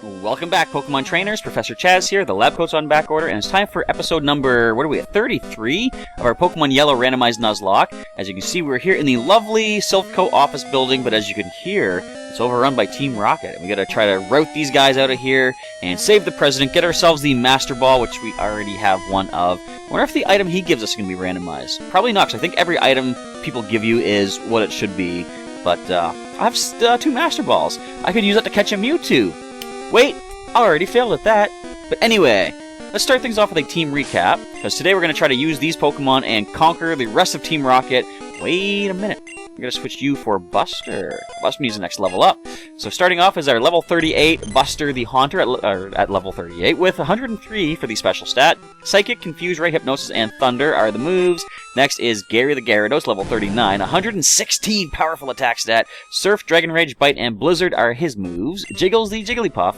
Welcome back, Pokemon Trainers. Professor Chaz here. The lab coat's on back order, and it's time for episode number, what are we at, 33 of our Pokemon Yellow Randomized Nuzlocke. As you can see, we're here in the lovely Silphco office building, but as you can hear, it's overrun by Team Rocket. And we gotta try to rout these guys out of here and save the president, get ourselves the Master Ball, which we already have one of. I wonder if the item he gives us is gonna be randomized. Probably not, because I think every item people give you is what it should be. But I have 2 Master Balls. I could use that to catch a Mewtwo. Wait, I already failed at that. But anyway, let's start things off with a team recap, because today we're going to try to use these Pokemon and conquer the rest of Team Rocket. Wait a minute. I'm going to switch you for Buster. Buster needs the next level up. So starting off is our level 38 Buster the Haunter at level 38 with 103 for the special stat. Psychic, Confuse, Ray, Hypnosis, and Thunder are the moves. Next is Gary the Gyarados, level 39, 116 powerful attack stat. Surf, Dragon Rage, Bite, and Blizzard are his moves. Jiggles the Wigglytuff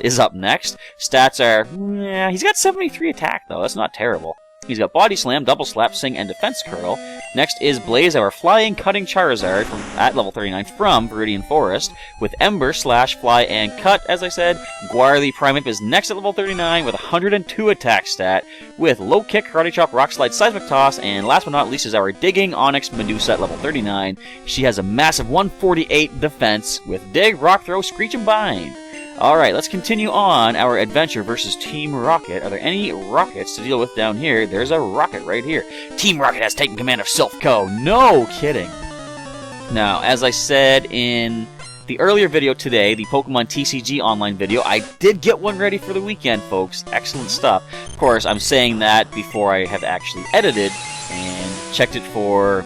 is up next. Stats are, yeah, he's got 73 attack though, that's not terrible. He's got Body Slam, Double Slap, Sing, and Defense Curl. Next is Blaze, our Flying, Cutting Charizard at level 39 from Viridian Forest, with Ember, Slash, Fly, and Cut. As I said, Guar the Primeape is next at level 39 with 102 attack stat, with Low Kick, Karate Chop, Rock Slide, Seismic Toss, and last but not least is our Digging Onyx Medusa at level 39. She has a massive 148 defense with Dig, Rock Throw, Screech, and Bind. Alright, let's continue on our adventure versus Team Rocket. Are there any rockets to deal with down here? There's a rocket right here. Team Rocket has taken command of Silphco. No kidding. Now, as I said in the earlier video today, the Pokemon TCG online video, I did get one ready for the weekend, folks. Excellent stuff. Of course, I'm saying that before I have actually edited and checked it for,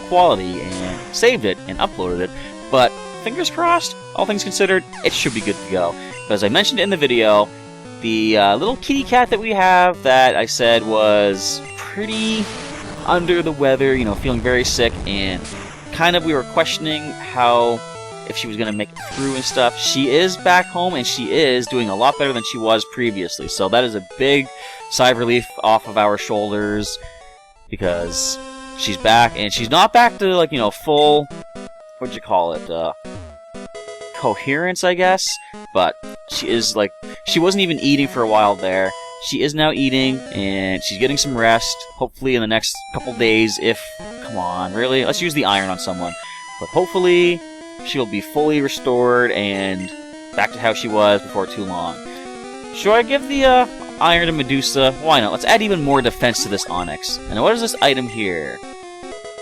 quality and saved it and uploaded it. But fingers crossed, all things considered, it should be good to go. But as I mentioned in the video, the little kitty cat that we have that I said was pretty under the weather, feeling very sick, and we were questioning if she was going to make it through and stuff. She is back home, and she is doing a lot better than she was previously. So that is a big sigh of relief off of our shoulders, because she's back, and she's not back to, full, coherence, I guess, but she is, she wasn't even eating for a while there. She is now eating, and she's getting some rest, hopefully in the next couple days, come on, really? Let's use the iron on someone. But hopefully, she'll be fully restored and back to how she was before too long. Should I give the, iron to Medusa? Why not? Let's add even more defense to this Onyx. And what is this item here?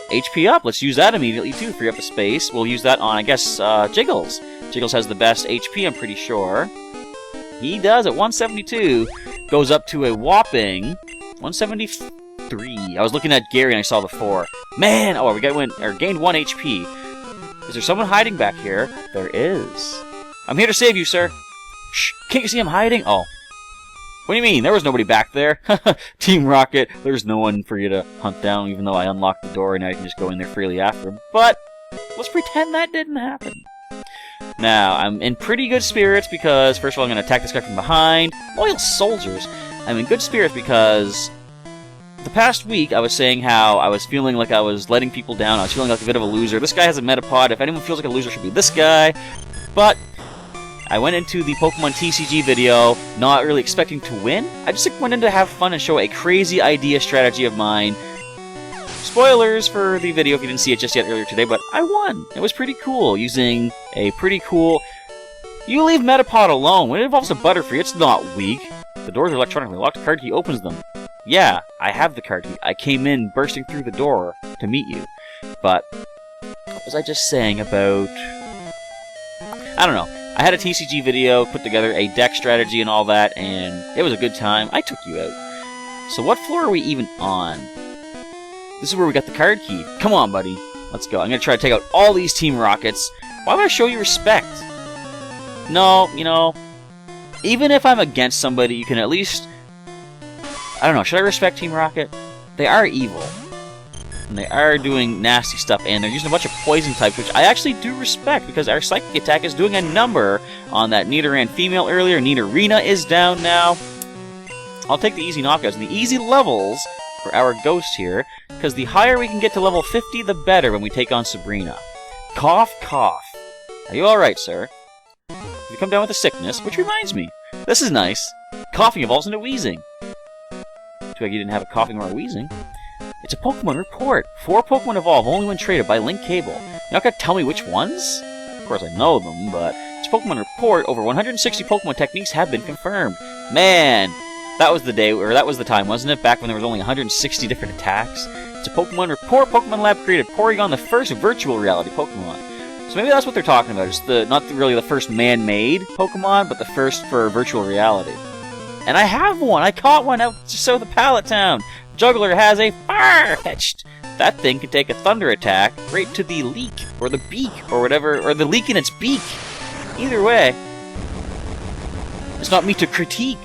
HP up. Let's use that immediately, too. Free up the space. We'll use that on, I guess, Jiggles. Jiggles has the best HP, I'm pretty sure. He does at 172. Goes up to a whopping 173. I was looking at Gary and I saw the 4. Man! Oh, we gained 1 HP. Is there someone hiding back here? There is. I'm here to save you, sir. Shh! Can't you see I'm hiding? Oh. What do you mean? There was nobody back there. Team Rocket, there's no one for you to hunt down, even though I unlocked the door and now you can just go in there freely after him. But let's pretend that didn't happen. Now, I'm in pretty good spirits because, first of all, I'm going to attack this guy from behind. Loyal soldiers. I'm in good spirits because the past week I was saying how I was feeling like I was letting people down. I was feeling like a bit of a loser. This guy has a Metapod. If anyone feels like a loser, it should be this guy. But I went into the Pokemon TCG video not really expecting to win. I just went in to have fun and show a crazy idea strategy of mine. Spoilers for the video if you didn't see it just yet earlier today, but I won. It was pretty cool, using a pretty cool... You leave Metapod alone. When it involves a Butterfree, it's not weak. The doors are electronically locked. Card key opens them. Yeah, I have the card key. I came in bursting through the door to meet you. But what was I just saying about... I don't know. I had a TCG video, put together a deck strategy and all that, and it was a good time. I took you out. So what floor are we even on? This is where we got the card key. Come on, buddy. Let's go. I'm going to try to take out all these Team Rockets. Why would I show you respect? No, even if I'm against somebody, you can at least... I don't know, should I respect Team Rocket? They are evil. And they are doing nasty stuff, and they're using a bunch of poison types, which I actually do respect, because our Psychic attack is doing a number on that Nidoran female earlier. Nidorina is down now. I'll take the easy knockouts, and the easy levels for our Ghost here, because the higher we can get to level 50, the better when we take on Sabrina. Cough, cough. Are you alright, sir? come down with a sickness, which reminds me. This is nice. Coughing evolves into wheezing. Too bad you didn't have a coughing or a wheezing. It's a Pokemon report. 4 Pokemon evolve only when traded by link cable. You're not gonna tell me which ones? Of course I know them, but it's a Pokemon report. Over 160 Pokemon techniques have been confirmed. Man, that was the day, or that was the time, wasn't it? Back when there was only 160 different attacks. It's a Pokemon report. Pokemon Lab created Porygon, the first virtual reality Pokemon. So maybe that's what they're talking about. It's not really the first man-made Pokemon, but the first for virtual reality. And I have one! I caught one out just south of Pallet Town! Juggler has a Farfetch'd! That thing can take a thunder attack right to the leak, or the beak, or whatever, or the leak in its beak. Either way, it's not me to critique.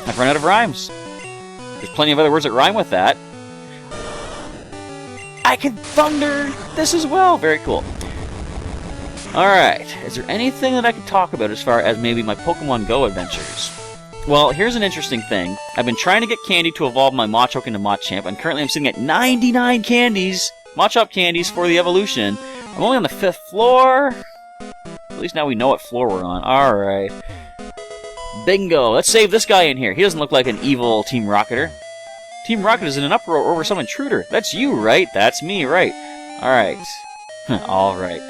I've run out of rhymes. There's plenty of other words that rhyme with that. I can thunder this as well! Very cool. Alright, is there anything that I can talk about as far as maybe my Pokemon Go adventures? Well, here's an interesting thing. I've been trying to get candy to evolve my Machoke into Machamp, and currently I'm sitting at 99 candies! Machop candies for the evolution. I'm only on the 5th floor. At least now we know what floor we're on. Alright. Bingo! Let's save this guy in here. He doesn't look like an evil Team Rocketer. Team Rocket is in an uproar over some intruder. That's you, right? That's me, right? Alright. Alright.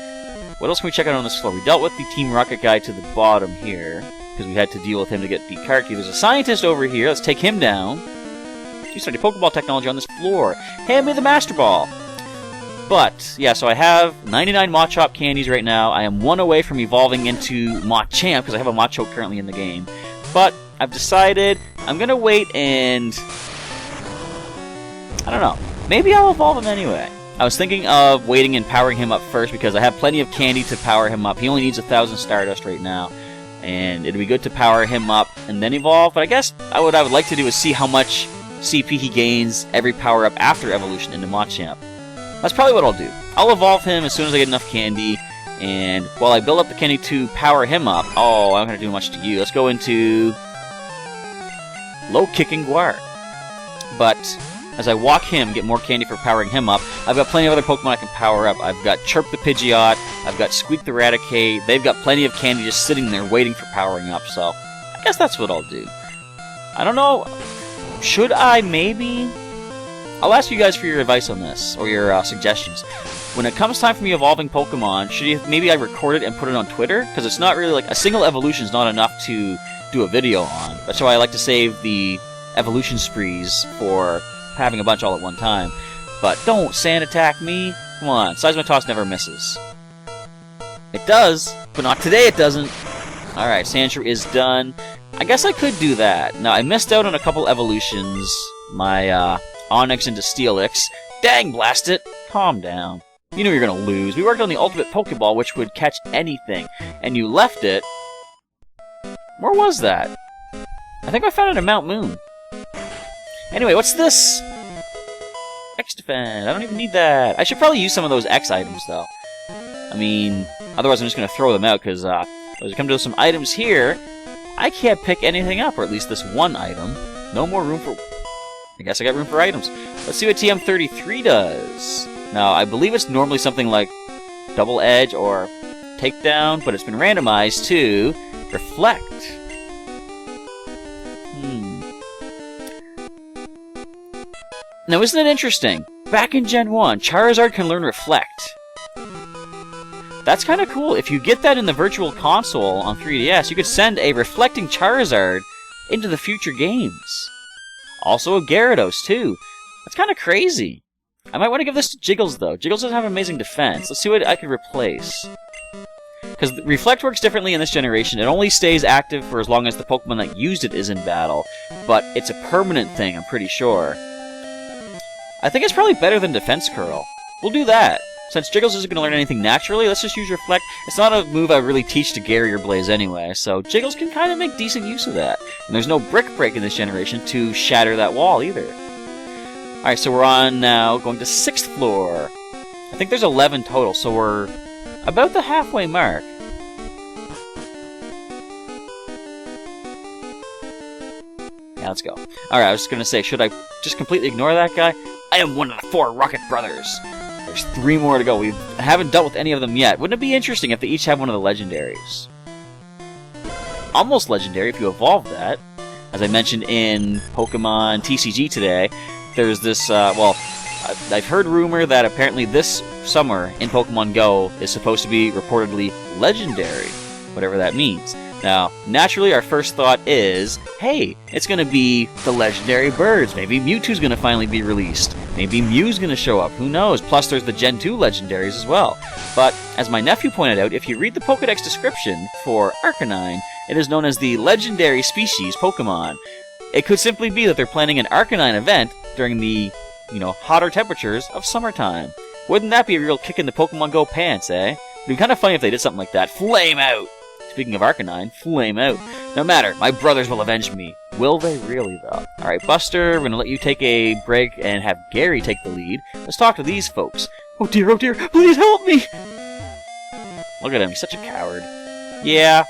What else can we check out on this floor? We dealt with the Team Rocket guy to the bottom here, because we had to deal with him to get the card key. There's a scientist over here. Let's take him down. You study Pokeball technology on this floor. Hand me the Master Ball! But, yeah, so I have 99 Machop candies right now. I am 1 away from evolving into Machamp, because I have a Machoke currently in the game. But, I've decided I'm going to wait and... I don't know. Maybe I'll evolve him anyway. I was thinking of waiting and powering him up first, because I have plenty of candy to power him up. He only needs 1,000 Stardust right now. And it'd be good to power him up and then evolve. But I guess what I would like to do is see how much CP he gains every power-up after evolution into Machamp. That's probably what I'll do. I'll evolve him as soon as I get enough candy, and while I build up the candy to power him up... Oh, I'm not going to do much to you. Let's go into... Low Kicking Guar. But as I walk him, get more candy for powering him up, I've got plenty of other Pokemon I can power up. I've got Chirp the Pidgeot, I've got Squeak the Raticate. They've got plenty of candy just sitting there waiting for powering up, so I guess that's what I'll do. I don't know. Should I maybe... I'll ask you guys for your advice on this, or your suggestions. When it comes time for me evolving Pokemon, maybe I record it and put it on Twitter? Because it's not really like... A single evolution is not enough to do a video on. That's why I like to save the evolution sprees for having a bunch all at one time. But don't sand attack me. Come on, Seismitoss never misses. It does, but not today it doesn't. Alright, Sandshrew is done. I guess I could do that. Now, I missed out on a couple evolutions. My, Onix into Steelix. Dang, blast it! Calm down. You knew you were gonna lose. We worked on the ultimate Pokeball, which would catch anything. And you left it... Where was that? I think I found it in Mount Moon. Anyway, what's this? X-Defend. I don't even need that. I should probably use some of those X items, though. I mean, otherwise I'm just gonna throw them out, because, as we come to some items here, I can't pick anything up, or at least this one item. No more room for... I guess I got room for items. Let's see what TM33 does. Now, I believe it's normally something like Double Edge or Takedown, but it's been randomized to Reflect. Now, isn't it interesting? Back in Gen 1, Charizard can learn Reflect. That's kind of cool. If you get that in the Virtual Console on 3DS, you could send a Reflecting Charizard into the future games. Also a Gyarados, too. That's kind of crazy. I might want to give this to Jiggles, though. Jiggles doesn't have amazing defense. Let's see what I could replace. Because Reflect works differently in this generation. It only stays active for as long as the Pokemon that used it is in battle. But it's a permanent thing, I'm pretty sure. I think it's probably better than Defense Curl. We'll do that. Since Jiggles isn't going to learn anything naturally, let's just use Reflect. It's not a move I really teach to Gary or Blaze anyway, so Jiggles can kind of make decent use of that. And there's no Brick Break in this generation to shatter that wall either. Alright, so we're on now, going to 6th floor. I think there's 11 total, so we're about the halfway mark. Yeah, let's go. Alright, I was just going to say, should I just completely ignore that guy? I am one of the 4 Rocket Brothers. There's 3 more to go. We haven't dealt with any of them yet. Wouldn't it be interesting if they each have one of the legendaries? Almost legendary if you evolve that. As I mentioned in Pokemon TCG today, there's this, I've heard rumor that apparently this summer in Pokemon Go is supposed to be reportedly legendary, whatever that means. Now, naturally, our first thought is, hey, it's going to be the legendary birds. Maybe Mewtwo's going to finally be released. Maybe Mew's going to show up. Who knows? Plus, there's the Gen 2 legendaries as well. But, as my nephew pointed out, if you read the Pokedex description for Arcanine, it is known as the legendary species Pokemon. It could simply be that they're planning an Arcanine event during the, hotter temperatures of summertime. Wouldn't that be a real kick in the Pokemon Go pants, eh? It'd be kind of funny if they did something like that. Flame out! Speaking of Arcanine, flame out. No matter, my brothers will avenge me. Will they really, though? Alright, Buster, we're gonna let you take a break and have Gary take the lead. Let's talk to these folks. Oh dear, please help me! Look at him, he's such a coward. Yeah,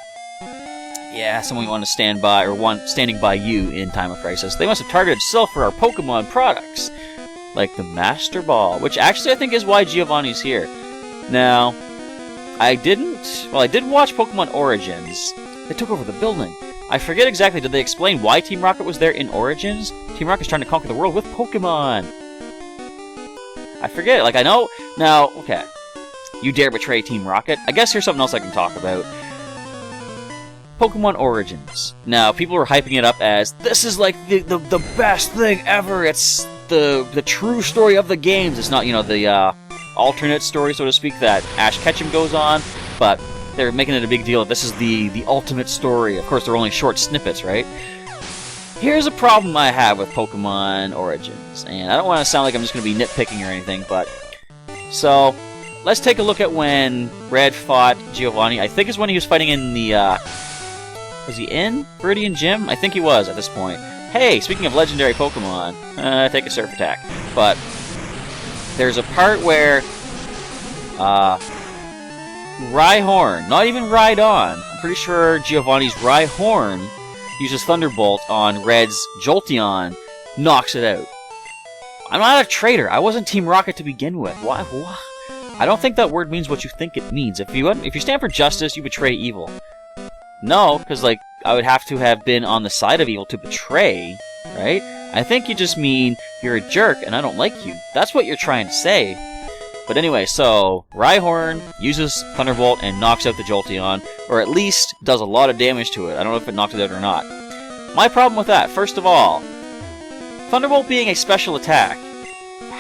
someone you want to stand by, or standing by you in time of crisis. They must have targeted Sylph for our Pokemon products. Like the Master Ball, which actually I think is why Giovanni's here. Now, I did watch Pokemon Origins. They took over the building. I forget exactly, did they explain why Team Rocket was there in Origins? Team Rocket's trying to conquer the world with Pokemon. I forget, I know. Now, okay. You dare betray Team Rocket? I guess here's something else I can talk about. Pokemon Origins. Now, people are hyping it up as, this is like the best thing ever. It's the true story of the games. It's not, the alternate story, so to speak, that Ash Ketchum goes on, but they're making it a big deal. This is the ultimate story. Of course, they're only short snippets, right? Here's a problem I have with Pokemon Origins, and I don't want to sound like I'm just going to be nitpicking or anything, but... So, let's take a look at when Red fought Giovanni. I think it's when he was fighting in the, was he in Viridian Gym? I think he was at this point. Hey, speaking of legendary Pokemon, take a Surf Attack. But there's a part where Rhyhorn, not even Rhydon, I'm pretty sure Giovanni's Rhyhorn uses Thunderbolt on Red's Jolteon, knocks it out. I'm not a traitor. I wasn't Team Rocket to begin with. Why? I don't think that word means what you think it means. If you stand for justice, you betray evil. No, because, I would have to have been on the side of evil to betray, right? I think you just mean you're a jerk and I don't like you. That's what you're trying to say. But anyway, so Rhyhorn uses Thunderbolt and knocks out the Jolteon, or at least does a lot of damage to it. I don't know if it knocked it out or not. My problem with that, first of all, Thunderbolt being a special attack,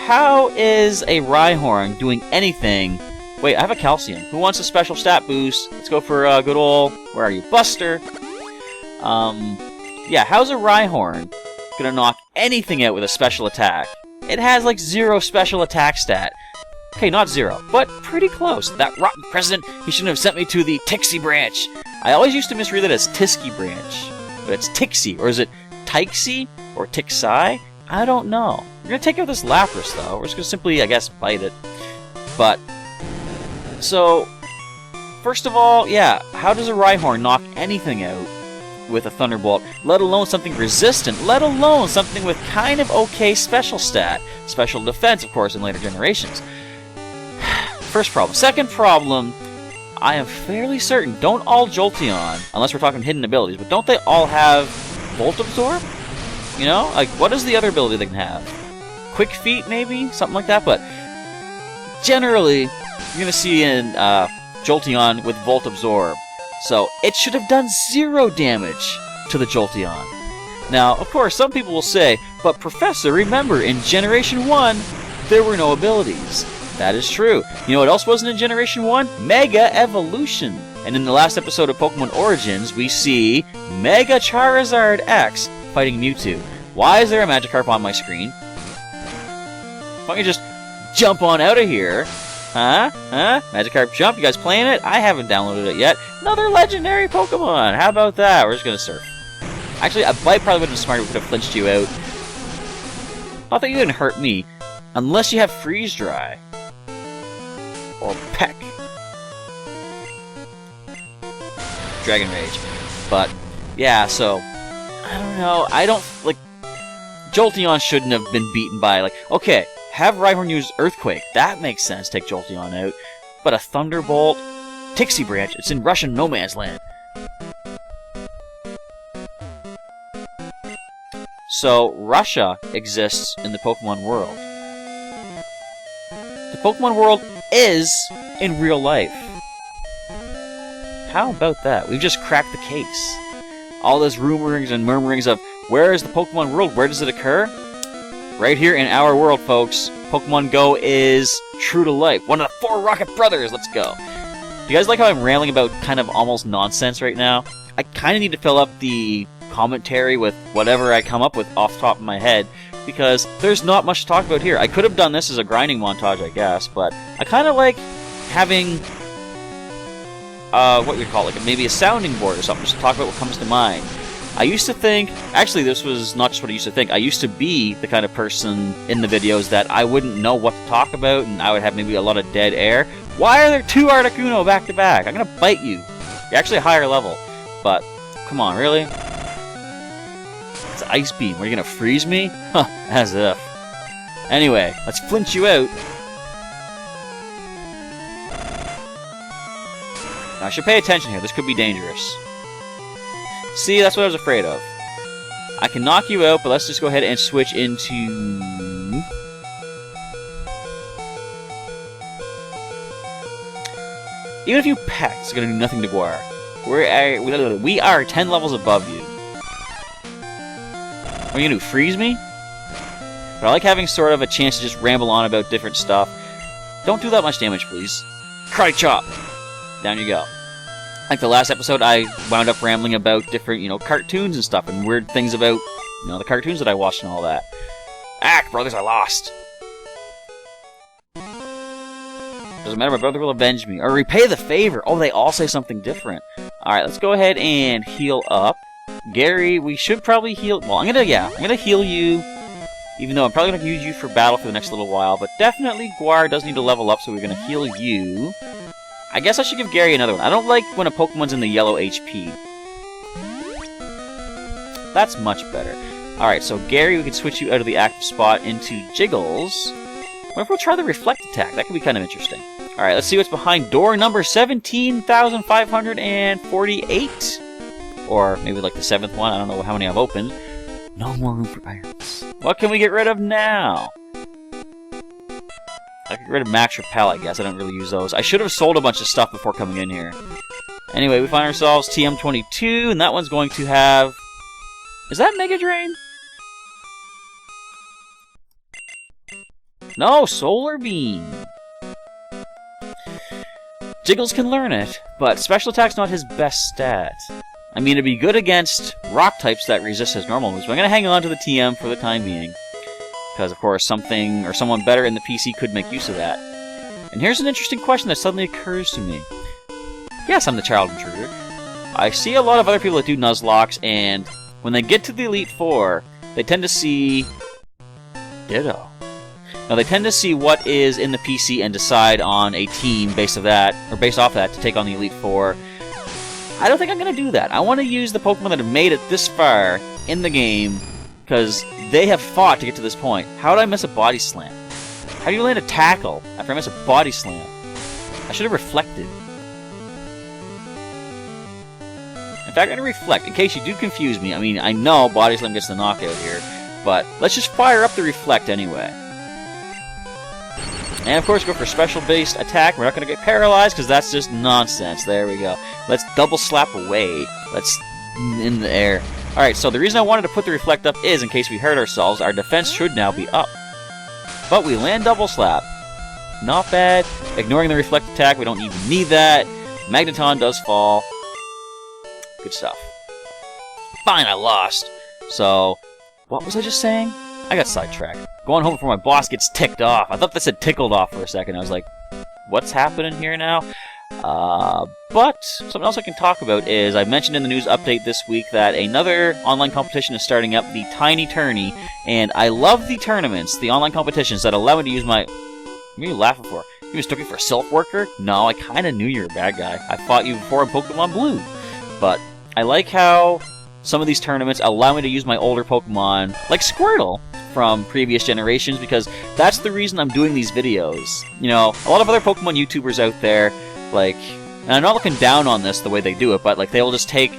how is a Rhyhorn doing anything? Wait, I have a Calcium. Who wants a special stat boost? Let's go for good ol', where are you, Buster? Yeah, how's a Rhyhorn gonna knock anything out with a special attack? It has, 0 special attack stat. Okay, not 0, but pretty close. That rotten president, he shouldn't have sent me to the Tixie branch. I always used to misread it as Tisky branch, but it's Tixie, or is it Tixie, or Tixai? I don't know. We're gonna take out this Lapras, though. We're just gonna simply, I guess, bite it. But, so, first of all, yeah, how does a Rhyhorn knock anything out with a Thunderbolt, let alone something resistant, let alone something with kind of okay special stat? Special defense, of course, in later generations. First problem. Second problem, I am fairly certain, don't all Jolteon, unless we're talking hidden abilities, but don't they all have Volt Absorb? What is the other ability they can have? Quick Feet, maybe? Something like that, but generally, you're going to see in Jolteon with Volt Absorb. So, it should have done 0 damage to the Jolteon. Now, of course, some people will say, but Professor, remember, in Generation 1, there were no abilities. That is true. You know what else wasn't in Generation 1? Mega Evolution. And in the last episode of Pokemon Origins, we see Mega Charizard X fighting Mewtwo. Why is there a Magikarp on my screen? Why don't you just jump on out of here? Huh? Magikarp Jump? You guys playing it? I haven't downloaded it yet. Another legendary Pokemon. How about that? We're just gonna surf. Actually, a bite probably would have been smarter. We could have flinched you out. I thought you didn't hurt me. Unless you have Freeze Dry. Or Peck. Dragon Rage. But, yeah, so, I don't know. I don't, Jolteon shouldn't have been beaten by, okay, Have Rhyhorn use Earthquake. That makes sense, take Jolteon out. But a Thunderbolt? Tixie Branch, it's in Russian no man's land. So, Russia exists in the Pokemon world. The Pokemon world is in real life. How about that? We've just cracked the case. All those rumorings and murmurings of where is the Pokemon world, where does it occur? Right here in our world, folks. Pokemon Go is true to life. One of the 4 Rocket Brothers, let's go. Do you guys like how I'm rambling about kind of almost nonsense right now? I kind of need to fill up the commentary with whatever I come up with off the top of my head, because there's not much to talk about here. I could have done this as a grinding montage, I guess, but I kind of like having, what you'd call it, like maybe a sounding board or something, just to talk about what comes to mind. I used to think, actually this was not just what I used to think, I used to be the kind of person in the videos that I wouldn't know what to talk about, and I would have maybe a lot of dead air. Why are there 2 Articuno back to back? I'm gonna bite you. You're actually a higher level, but come on, really? It's Ice Beam. Are you gonna freeze me? Huh, as if. Anyway, let's flinch you out. Now, I should pay attention here. This could be dangerous. See, that's what I was afraid of. I can knock you out, but let's just go ahead and switch into... Even if you peck, it's going to do nothing to Guar. We are 10 levels above you. What are you going to do, freeze me? But I like having sort of a chance to just ramble on about different stuff. Don't do that much damage, please. Karate Chop! Down you go. Like the last episode, I wound up rambling about different, cartoons and stuff, and weird things about, the cartoons that I watched and all that. Act, brothers, I lost! Doesn't matter, my brother will avenge me. Or repay the favor! Oh, they all say something different. Alright, let's go ahead and heal up. Gary, we should probably heal... Well, I'm gonna heal you, even though I'm probably gonna use you for battle for the next little while, but definitely Guar does need to level up, so we're gonna heal you. I guess I should give Gary another one. I don't like when a Pokemon's in the yellow HP. That's much better. Alright, so Gary, we can switch you out of the active spot into Jiggles. What if we'll try the Reflect attack? That could be kind of interesting. Alright, let's see what's behind door number 17,548. Or maybe like the 7th one. I don't know how many I've opened. No more room for irons. What can we get rid of now? I could get rid of Max Repel, I guess. I don't really use those. I should have sold a bunch of stuff before coming in here. Anyway, we find ourselves TM22, and that one's going to have... Is that Mega Drain? No, Solar Beam! Jiggles can learn it, but Special Attack's not his best stat. I mean, it'd be good against rock types that resist his normal moves, but I'm going to hang on to the TM for the time being. Because, of course, something or someone better in the PC could make use of that. And here's an interesting question that suddenly occurs to me. Yes, I'm the child intruder. I see a lot of other people that do Nuzlocks, and when they get to the Elite Four, they tend to see... Ditto. Now, they tend to see what is in the PC and decide on a team based off that to take on the Elite Four. I don't think I'm going to do that. I want to use the Pokemon that have made it this far in the game, because they have fought to get to this point. How did I miss a Body Slam? How do you land a tackle after I miss a Body Slam? I should have reflected. In fact, I'm going to reflect, in case you do confuse me. I mean, I know Body Slam gets the knockout here, but let's just fire up the reflect anyway. And of course, go for special-based attack. We're not going to get paralyzed, because that's just nonsense. There we go. Let's double slap away. Let's in the air. Alright, so the reason I wanted to put the reflect up is, in case we hurt ourselves, our defense should now be up. But we land double slap. Not bad. Ignoring the reflect attack, we don't even need that. Magneton does fall. Good stuff. Fine, I lost. So, what was I just saying? I got sidetracked. Going home before my boss gets ticked off. I thought that said tickled off for a second. I was like, what's happening here now? But something else I can talk about is, I mentioned in the news update this week that another online competition is starting up, the Tiny Tourney, and I love the tournaments, the online competitions that allow me to use my... What are you laughing for? You mistook me for a Silph Worker? No, I kinda knew you were a bad guy. I fought you before in Pokemon Blue. But I like how some of these tournaments allow me to use my older Pokemon, like Squirtle, from previous generations, because that's the reason I'm doing these videos. You know, a lot of other Pokemon YouTubers out there, like, and I'm not looking down on this the way they do it, but like they will just take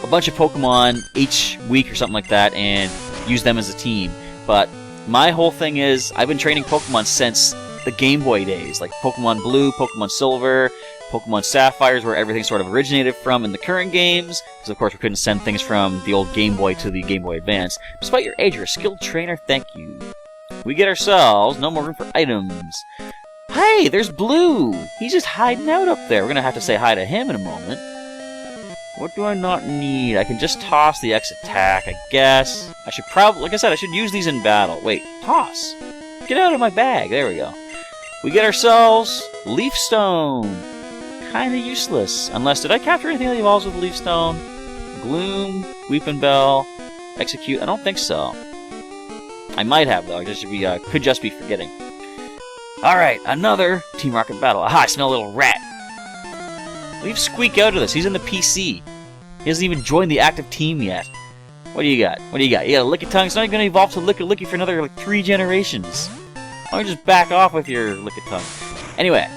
a bunch of Pokemon each week or something like that and use them as a team. But my whole thing is, I've been training Pokemon since the Game Boy days, like Pokemon Blue, Pokemon Silver, Pokemon Sapphires, where everything sort of originated from in the current games, because of course we couldn't send things from the old Game Boy to the Game Boy Advance. Despite your age, you're a skilled trainer, thank you. We get ourselves no more room for items. Hey, there's Blue! He's just hiding out up there. We're gonna have to say hi to him in a moment. What do I not need? I can just toss the X attack, I guess. I should probably, like I said, I should use these in battle. Wait, toss! Get out of my bag, there we go. We get ourselves Leaf Stone. Kinda useless. Unless, did I capture anything that evolves with Leaf Stone? Gloom, Weeping Bell, Execute, I don't think so. I might have, though. I just should be, could just be forgetting. Alright, another Team Rocket battle. Aha, I smell a little rat. Leave Squeak out of this. He's in the PC. He hasn't even joined the active team yet. What do you got? What do you got? You got a Lickitung? It's not even going to evolve to Licky for another, like, 3 generations. Why don't you just back off with your Lickitung? Anyway,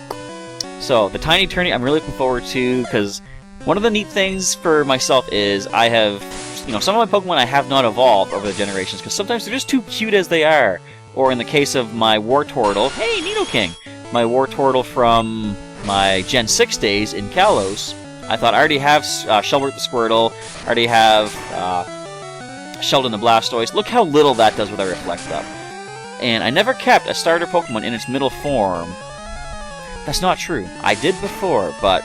so the Tiny Tourney I'm really looking forward to, because one of the neat things for myself is I have, you know, some of my Pokemon I have not evolved over the generations, because sometimes they're just too cute as they are. Or in the case of my Wartortle, hey, Nidoking! My Wartortle from my Gen 6 days in Kalos, I thought I already have Shelbert the Squirtle, I already have Sheldon the Blastoise. Look how little that does with our Reflect Up. And I never kept a starter Pokemon in its middle form. That's not true. I did before, but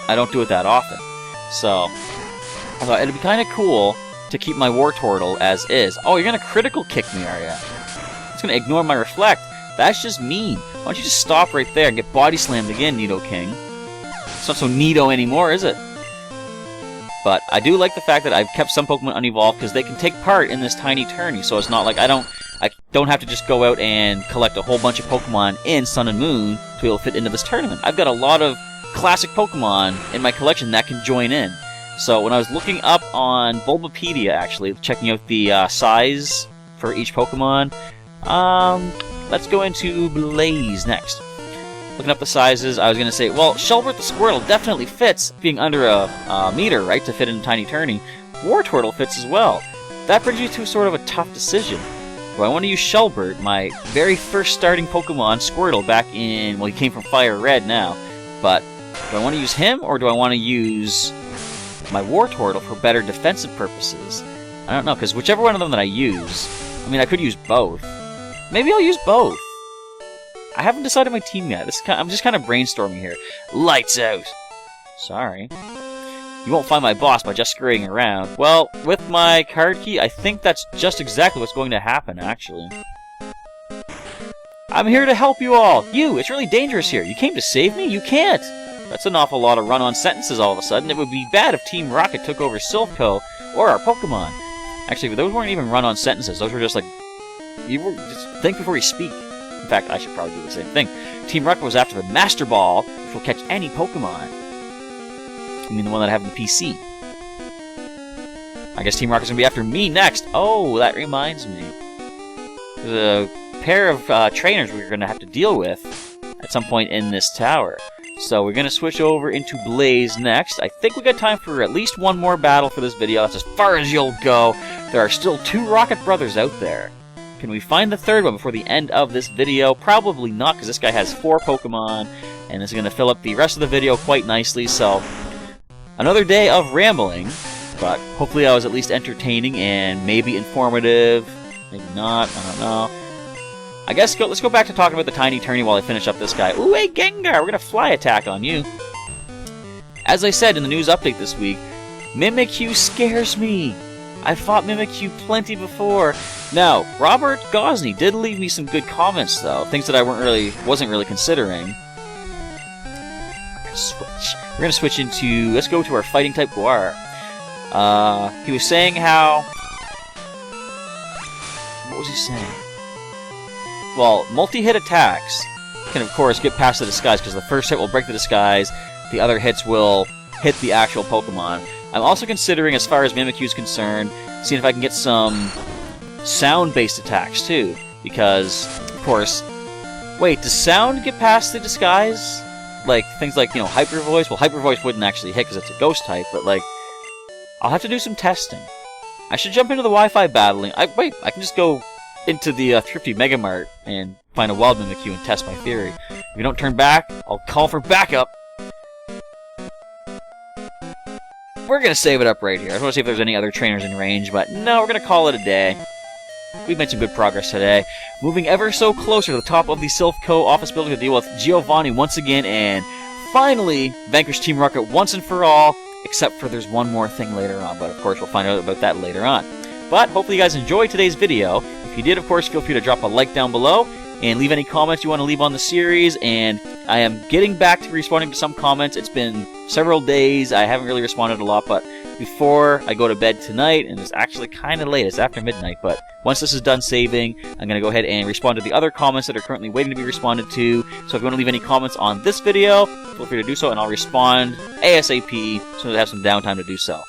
I don't do it that often. So, I thought it'd be kind of cool to keep my Wartortle as is. Oh, you're gonna critical kick me, are ya? It's gonna ignore my Reflect. That's just mean. Why don't you just stop right there and get body slammed again, Nidoking? It's not so neato anymore, is it? But I do like the fact that I've kept some Pokemon unevolved, because they can take part in this tiny tourney, so it's not like I don't have to just go out and collect a whole bunch of Pokemon in Sun and Moon to be able to fit into this tournament. I've got a lot of classic Pokemon in my collection that can join in. So when I was looking up on Bulbapedia, actually, checking out the size for each Pokemon, let's go into Blaze next. Looking up the sizes, I was going to say, well, Shelbert the Squirtle definitely fits, being under a meter, right, to fit in a tiny tourney. Wartortle fits as well. That brings you to sort of a tough decision. Do I want to use Shelbert, my very first starting Pokemon, Squirtle, back in, well, he came from Fire Red now, but do I want to use him, or do I want to use my Wartortle for better defensive purposes? I don't know, because whichever one of them that I use, I mean, I could use both. Maybe I'll use both. I haven't decided my team yet. I'm just kind of brainstorming here. Lights out! Sorry. You won't find my boss by just scurrying around. Well, with my card key, I think that's just exactly what's going to happen, actually. I'm here to help you all! You! It's really dangerous here! You came to save me? You can't! That's an awful lot of run-on sentences all of a sudden. It would be bad if Team Rocket took over Silph or our Pokemon. Actually, those weren't even run-on sentences. Those were just like... just think before you speak. In fact, I should probably do the same thing. Team Rocket was after the Master Ball, which will catch any Pokemon. I mean the one that I have in the PC. I guess Team Rocket's gonna be after me next. Oh, that reminds me. There's a pair of trainers we're gonna have to deal with at some point in this tower. So we're gonna switch over into Blaze next. I think we got time for at least one more battle for this video. That's as far as you'll go. There are still 2 Rocket brothers out there. Can we find the third one before the end of this video? Probably not, because this guy has 4 Pokemon, and this is going to fill up the rest of the video quite nicely, so... Another day of rambling, but hopefully I was at least entertaining and maybe informative. Maybe not, I don't know. I guess let's go back to talking about the Tiny Tourney while I finish up this guy. Ooh, hey Gengar! We're going to fly attack on you. As I said in the news update this week, Mimikyu scares me! I've fought Mimikyu plenty before. Now, Robert Gosney did leave me some good comments, though. Things that I wasn't really considering. We're gonna switch into... Let's go to our Fighting-type Guar. He was saying how... What was he saying? Well, multi-hit attacks can, of course, get past the disguise, because the first hit will break the disguise, the other hits will hit the actual Pokemon. I'm also considering, as far as Mimikyu is concerned, seeing if I can get some sound-based attacks too, because, of course, wait, does sound get past the disguise? Like, things like, you know, Hyper Voice? Well, Hyper Voice wouldn't actually hit because it's a ghost type, but, like, I'll have to do some testing. I should jump into the Wi-Fi battling. I can just go into the Thrifty Mega Mart and find a Wild Mimikyu and test my theory. If you don't turn back, I'll call for backup. We're going to save it up right here. I just want to see if there's any other trainers in range, but no, we're going to call it a day. We've made some good progress today. Moving ever so closer to the top of the Silphco office building to deal with Giovanni once again, and finally vanquish Team Rocket once and for all, except for there's one more thing later on, but of course we'll find out about that later on. But hopefully you guys enjoyed today's video. If you did, of course, feel free to drop a like down below, and leave any comments you want to leave on the series, and I am getting back to responding to some comments. It's been several days. I haven't really responded a lot, but before I go to bed tonight, and it's actually kind of late, it's after midnight, but once this is done saving, I'm going to go ahead and respond to the other comments that are currently waiting to be responded to. So if you want to leave any comments on this video, feel free to do so, and I'll respond ASAP so I have some downtime to do so.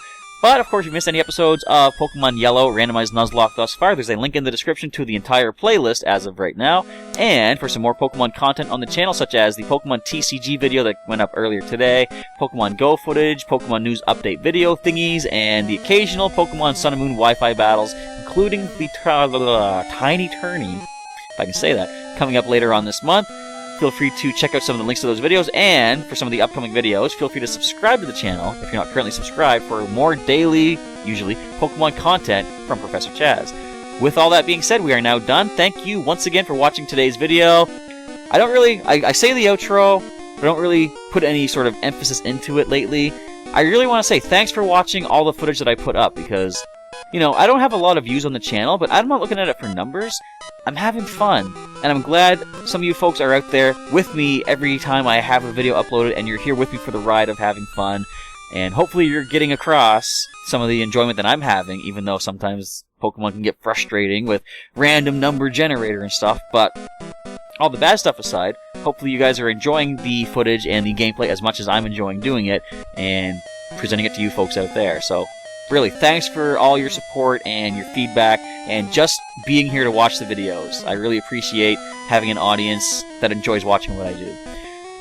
But, of course, if you missed any episodes of Pokemon Yellow, Randomized Nuzlocke thus far, there's a link in the description to the entire playlist as of right now. And for some more Pokemon content on the channel, such as the Pokemon TCG video that went up earlier today, Pokemon Go footage, Pokemon News Update video thingies, and the occasional Pokemon Sun and Moon Wi-Fi battles, including the Tiny Tourney, if I can say that, coming up later on this month. Feel free to check out some of the links to those videos, and for some of the upcoming videos, feel free to subscribe to the channel if you're not currently subscribed for more daily, usually, Pokemon content from Professor Chaz. With all that being said, we are now done. Thank you once again for watching today's video. I say the outro, but I don't really put any sort of emphasis into it lately. I really want to say thanks for watching all the footage that I put up, because, you know, I don't have a lot of views on the channel, but I'm not looking at it for numbers. I'm having fun, and I'm glad some of you folks are out there with me every time I have a video uploaded, and you're here with me for the ride of having fun, and hopefully you're getting across some of the enjoyment that I'm having, even though sometimes Pokemon can get frustrating with random number generator and stuff, but all the bad stuff aside, hopefully you guys are enjoying the footage and the gameplay as much as I'm enjoying doing it, and presenting it to you folks out there. So really, thanks for all your support and your feedback and just being here to watch the videos. I really appreciate having an audience that enjoys watching what I do.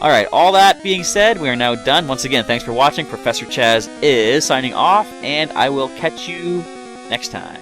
Alright, all that being said, we are now done. Once again, thanks for watching. Professor Chaz is signing off, and I will catch you next time.